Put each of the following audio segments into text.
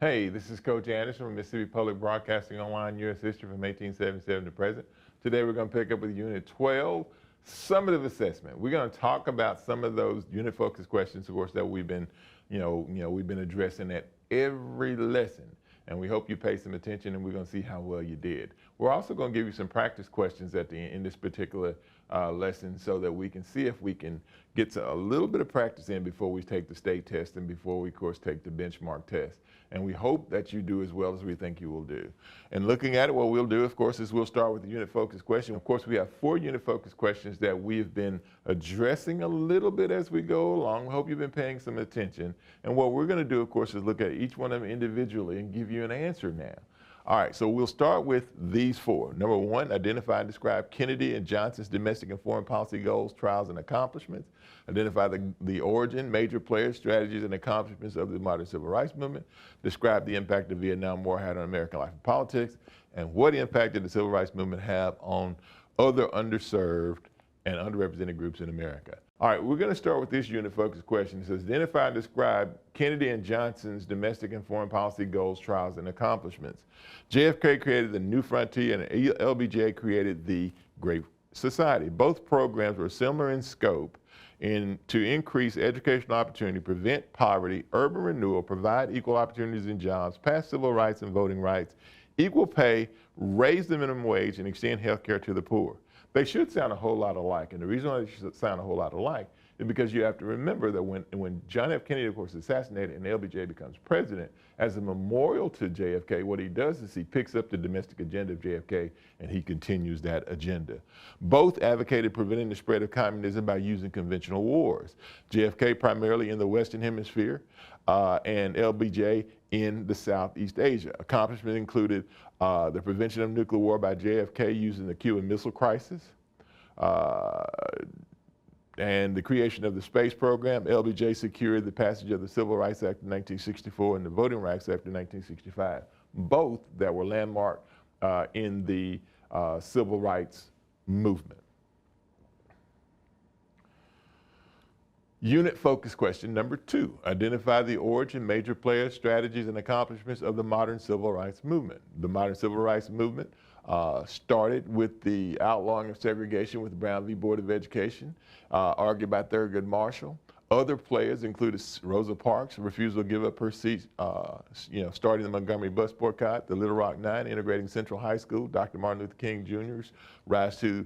Hey, this is Coach Anderson from Mississippi Public Broadcasting Online U.S. History from 1877 to present. Today we're going to pick up with Unit 12, Summative Assessment. We're going to talk about some of those unit focus questions, of course, that we've been, we've been addressing at every lesson. And we hope you pay some attention, and we're going to see how well you did. We're also going to give you some practice questions at the end in this particular lesson so that we can see if we can get a little bit of practice in before we take the state test and before we, of course, take the benchmark test. And we hope that you do as well as we think you will do. And looking at it, what we'll do, of course, is we'll start with the unit focus question. Of course, we have 4 unit focus questions that we've been addressing a little bit as we go along. We hope you've been paying some attention. And what we're going to do, of course, is look at each one of them individually and give you an answer now. All right, so we'll start with these 4. Number 1, identify and describe Kennedy and Johnson's domestic and foreign policy goals, trials, and accomplishments. Identify the origin, major players, strategies, and accomplishments of the modern civil rights movement. Describe the impact the Vietnam War had on American life and politics. And what impact did the civil rights movement have on other underserved and underrepresented groups in America? All right, we're going to start with this unit focus question. It says, identify and describe Kennedy and Johnson's domestic and foreign policy goals, trials, and accomplishments. JFK created the New Frontier and LBJ created the Great Society. Both programs were similar in scope to increase educational opportunity, prevent poverty, urban renewal, provide equal opportunities in jobs, pass civil rights and voting rights, equal pay, raise the minimum wage, and extend health care to the poor. They should sound a whole lot alike, and the reason why they should sound a whole lot alike is because you have to remember that when John F. Kennedy, of course, is assassinated and LBJ becomes president, as a memorial to JFK, what he does is he picks up the domestic agenda of JFK and he continues that agenda. Both advocated preventing the spread of communism by using conventional wars. JFK primarily in the Western Hemisphere and LBJ in the Southeast Asia. Accomplishments included the prevention of nuclear war by JFK using the Cuban Missile Crisis, and the creation of the space program. LBJ secured the passage of the Civil Rights Act of 1964 and the Voting Rights Act of 1965, both that were landmark in the civil rights movement. Unit focus question number 2, identify the origin, major players, strategies, and accomplishments of the modern civil rights movement. The modern civil rights movement started with the outlawing of segregation with the Brown v. Board of Education, argued by Thurgood Marshall. Other players included Rosa Parks' refusal to give up her seat, starting the Montgomery bus boycott, the Little Rock Nine, integrating Central High School, Dr. Martin Luther King Jr.'s rise to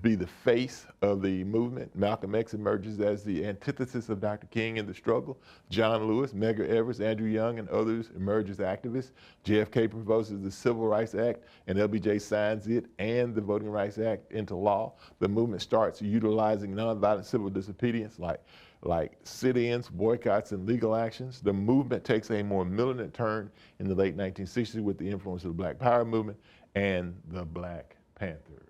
be the face of the movement. Malcolm X emerges as the antithesis of Dr. King in the struggle. John Lewis, Medgar Evers, Andrew Young, and others emerge as activists. JFK proposes the Civil Rights Act, and LBJ signs it and the Voting Rights Act into law. The movement starts utilizing nonviolent civil disobedience like sit-ins, boycotts, and legal actions. The movement takes a more militant turn in the late 1960s with the influence of the Black Power movement and the Black Panthers.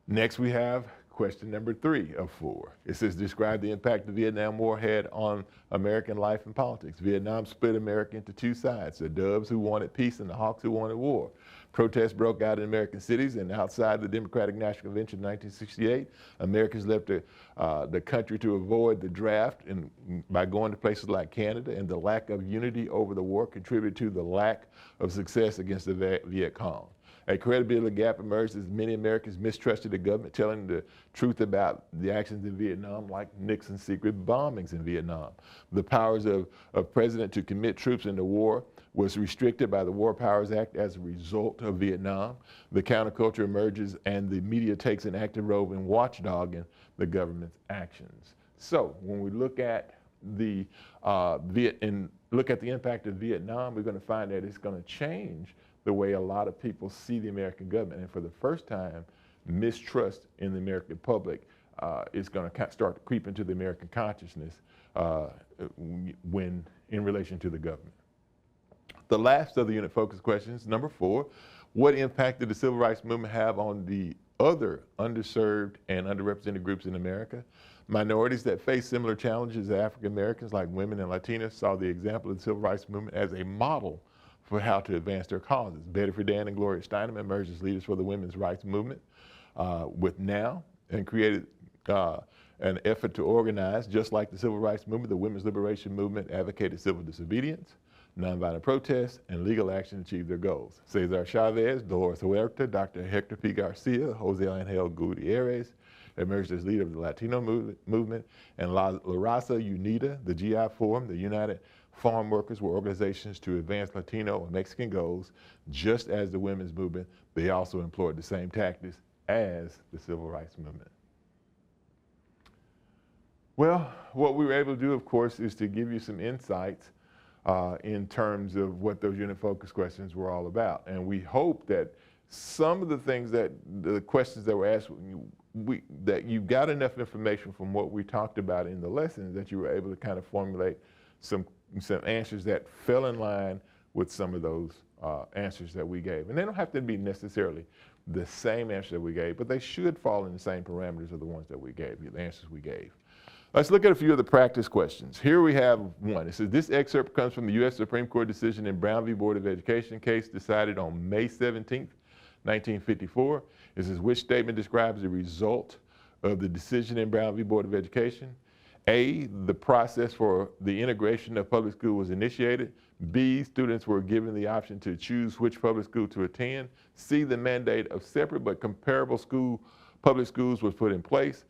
Next, we have question number 3 of 4. It says, describe the impact the Vietnam War had on American life and politics. Vietnam split America into 2 sides, the Doves who wanted peace and the Hawks who wanted war. Protests broke out in American cities and outside the Democratic National Convention in 1968. Americans left the country to avoid the draft by going to places like Canada, and the lack of unity over the war contributed to the lack of success against the Viet Cong. A credibility gap emerged as many Americans mistrusted the government, telling the truth about the actions in Vietnam, like Nixon's secret bombings in Vietnam. The powers of president to commit troops in the war was restricted by the War Powers Act as a result of Vietnam. The counterculture emerges and the media takes an active role in watchdogging the government's actions. So when we look at the impact of Vietnam, we're going to find that it's going to change the way a lot of people see the American government. And for the first time, mistrust in the American public is going to start to creep into the American consciousness when in relation to the government. The last of the unit focus questions, number 4, what impact did the civil rights movement have on the other underserved and underrepresented groups in America? Minorities that face similar challenges as African Americans, like women and Latinos, saw the example of the civil rights movement as a model for how to advance their causes. Betty Friedan and Gloria Steinem emerged as leaders for the women's rights movement with NOW, and created an effort to organize. Just like the Civil Rights Movement, the Women's Liberation Movement advocated civil disobedience, nonviolent protest, and legal action to achieve their goals. Cesar Chavez, Dolores Huerta, Dr. Hector P. Garcia, Jose Angel Gutierrez emerged as leader of the Latino movement, and La Raza Unida, the GI Forum, the United Farm Workers were organizations to advance Latino and Mexican goals. Just as the women's movement, they also employed the same tactics as the Civil Rights Movement. Well, what we were able to do, of course, is to give you some insights in terms of what those unit focus questions were all about. And we hope that some of the things the questions that were asked, that you got enough information from what we talked about in the lessons that you were able to kind of formulate some answers that fell in line with some of those answers that we gave. And they don't have to be necessarily the same answer that we gave, but they should fall in the same parameters of the ones that we gave you, the answers we gave. Let's look at a few of the practice questions. Here we have one. It says, this excerpt comes from the U.S. Supreme Court decision in Brown v. Board of Education case decided on May 17th, 1954. It says, which statement describes the result of the decision in Brown v. Board of Education? A, the process for the integration of public school was initiated. B, students were given the option to choose which public school to attend. C, the mandate of separate but comparable public schools was put in place.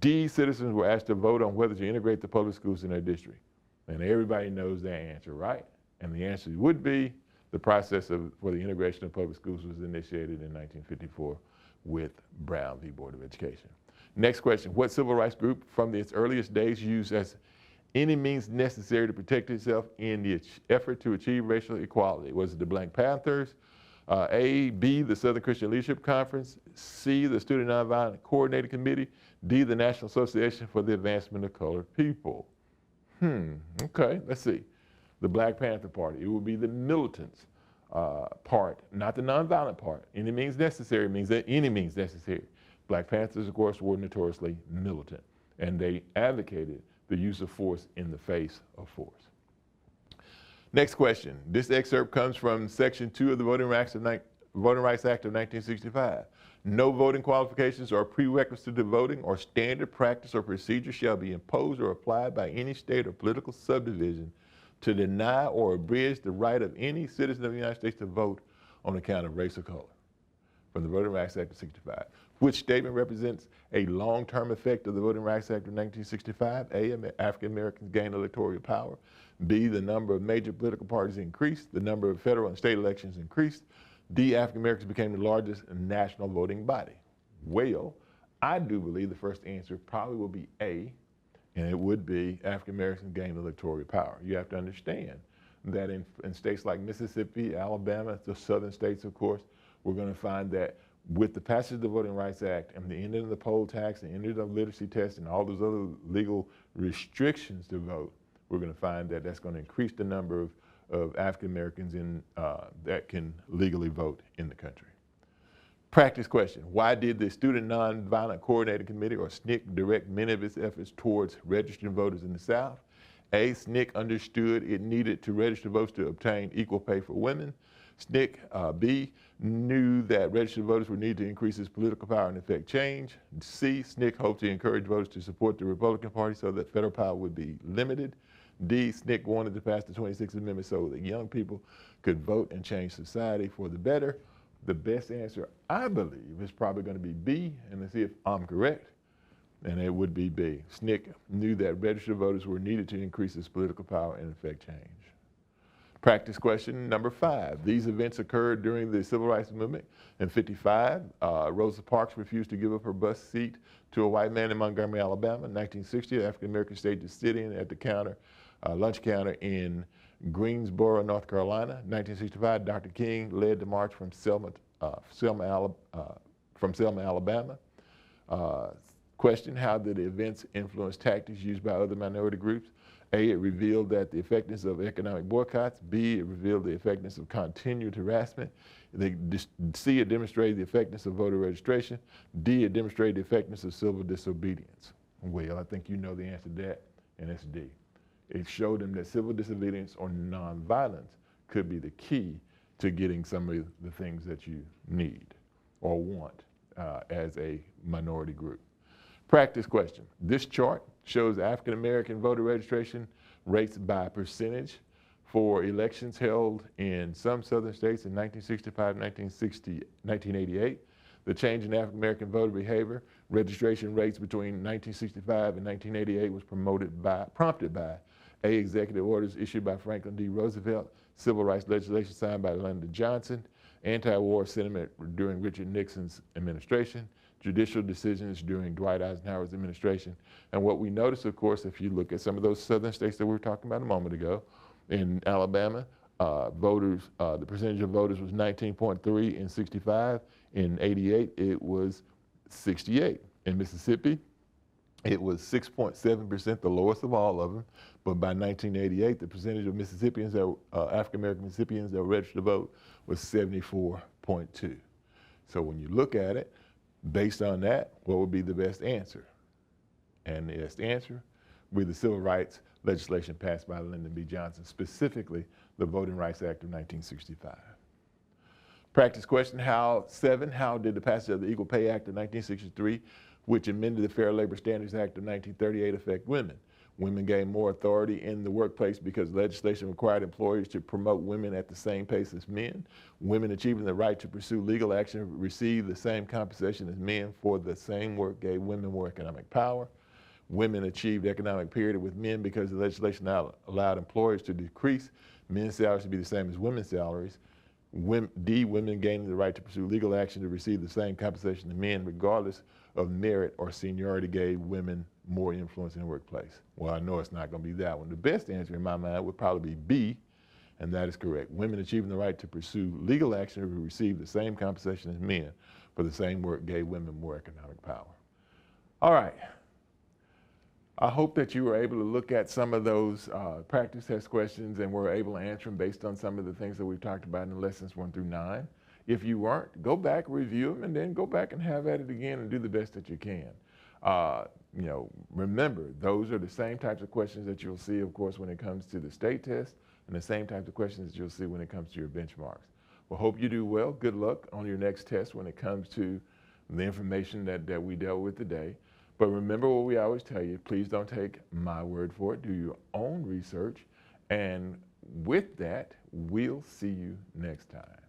D, citizens were asked to vote on whether to integrate the public schools in their district. And everybody knows that answer, right? And the answer would be the process for the integration of public schools was initiated in 1954 with Brown v. Board of Education. Next question, what civil rights group from its earliest days used as any means necessary to protect itself in the effort to achieve racial equality? Was it the Black Panthers? A, B, the Southern Christian Leadership Conference, C, the Student Nonviolent Coordinating Committee, D, the National Association for the Advancement of Colored People. Okay, let's see. The Black Panther Party, it would be the militants part, not the nonviolent part. Any means necessary means that any means necessary. Black Panthers, of course, were notoriously militant, and they advocated the use of force in the face of force. Next question. This excerpt comes from Section 2 of the Voting Rights Act of 1965. No voting qualifications or prerequisites to voting or standard practice or procedure shall be imposed or applied by any state or political subdivision to deny or abridge the right of any citizen of the United States to vote on account of race or color. From the Voting Rights Act of 1965. Which statement represents a long-term effect of the Voting Rights Act of 1965? A, African Americans gained electoral power. B, the number of major political parties increased. The number of federal and state elections increased. D, African Americans became the largest national voting body. Well, I do believe the first answer probably will be A, and it would be African Americans gained electoral power. You have to understand that in states like Mississippi, Alabama, the southern states, of course, we're going to find that with the passage of the Voting Rights Act and the ending of the poll tax and ending of literacy tests and all those other legal restrictions to vote, we're going to find that that's going to increase the number of African Americans that can legally vote in the country. Practice question, why did the Student Nonviolent Coordinating Committee, or SNCC, direct many of its efforts towards registering voters in the South? A, SNCC understood it needed to register votes to obtain equal pay for women. SNCC, B, knew that registered voters would need to increase its political power and effect change. C, SNCC hoped to encourage voters to support the Republican Party so that federal power would be limited. D, SNCC wanted to pass the 26th Amendment so that young people could vote and change society for the better. The best answer, I believe, is probably going to be B, and let's see if I'm correct, and it would be B. SNCC knew that registered voters were needed to increase its political power and effect change. Practice question number 5. These events occurred during the Civil Rights Movement. In 1955, Rosa Parks refused to give up her bus seat to a white man in Montgomery, Alabama. In 1960, the African American stayed to sit in at the lunch counter in Greensboro, North Carolina. In 1965, Dr. King led the march from Selma, Alabama. Question, how did the events influence tactics used by other minority groups? A, it revealed that the effectiveness of economic boycotts. B, it revealed the effectiveness of continued harassment. C, it demonstrated the effectiveness of voter registration. D, it demonstrated the effectiveness of civil disobedience. Well, I think you know the answer to that, and it's D. It showed them that civil disobedience or nonviolence could be the key to getting some of the things that you need or want as a minority group. Practice question. This chart shows African American voter registration rates by percentage for elections held in some southern states in 1965, 1988. The change in African American voter behavior, registration rates between 1965 and 1988 was prompted by A, executive orders issued by Franklin D. Roosevelt, civil rights legislation signed by Lyndon Johnson, anti-war sentiment during Richard Nixon's administration, judicial decisions during Dwight Eisenhower's administration. And what we notice, of course, if you look at some of those southern states that we were talking about a moment ago, in Alabama, the percentage of voters was 19.3 in 65. In 88, it was 68. In Mississippi, it was 6.7%, the lowest of all of them. But by 1988, the percentage of Mississippians, African-American Mississippians that were registered to vote was 74.2. So when you look at it, based on that, what would be the best answer? And the best answer would be the civil rights legislation passed by Lyndon B. Johnson, specifically the Voting Rights Act of 1965. Practice question, how did the passage of the Equal Pay Act of 1963, which amended the Fair Labor Standards Act of 1938, affect women? Women gained more authority in the workplace because legislation required employers to promote women at the same pace as men. Women achieving the right to pursue legal action received the same compensation as men for the same work gave women more economic power. Women achieved economic parity with men because the legislation allowed employers to decrease men's salaries to be the same as women's salaries. D, women gaining the right to pursue legal action to receive the same compensation as men regardless of merit or seniority gave women more influence in the workplace. Well, I know it's not going to be that one. The best answer in my mind would probably be B, and that is correct. Women achieving the right to pursue legal action to receive the same compensation as men for the same work gave women more economic power. All right. I hope that you were able to look at some of those practice test questions and were able to answer them based on some of the things that we've talked about in the lessons 1 through 9. If you weren't, go back, review them, and then go back and have at it again and do the best that you can. Remember, those are the same types of questions that you'll see, of course, when it comes to the state test, and the same types of questions that you'll see when it comes to your benchmarks. Well, hope you do well. Good luck on your next test when it comes to the information that we dealt with today. But remember what we always tell you, please don't take my word for it. Do your own research. And with that, we'll see you next time.